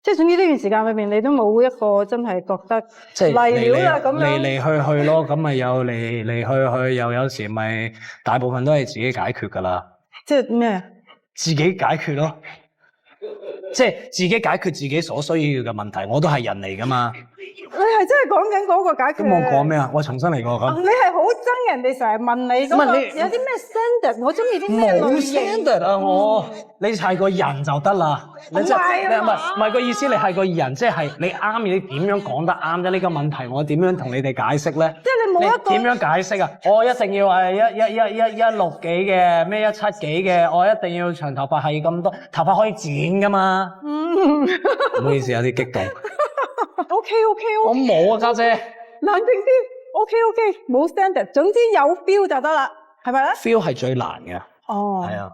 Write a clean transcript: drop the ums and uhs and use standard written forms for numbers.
即係總之呢段時間裏邊，你都冇一個真係覺得即係嚟料啦咁樣。嚟去咯，咁咪有嚟去，又有時咪大部分都係自己解決㗎啦。即係咩？自己解決咯，即係自己解決自己所需要嘅問題。我都係人嚟㗎嘛。你係真係講緊嗰個解決？咁我講咩啊？我重新嚟過咁。你係好憎人哋成日問你嗰個有啲咩 standard？我中意啲咩類型？冇 standard 啊！你係個人就得啦。你即係唔係個意思？你係個人，即係你啱，你點樣講得啱啫？呢個問題我點樣同你哋解釋咧？即係你冇一個點樣解釋啊？我一定要係116幾嘅，咩17幾嘅，我一定要長頭髮係咁多，頭髮可以剪噶嘛？唔好意思，有啲激動。OK，我冇啊，家姐。冷靜啲。OK，冇 standard，總之有 feel 就得啦，係咪咧？ feel 係最難嘅。哦。係啊。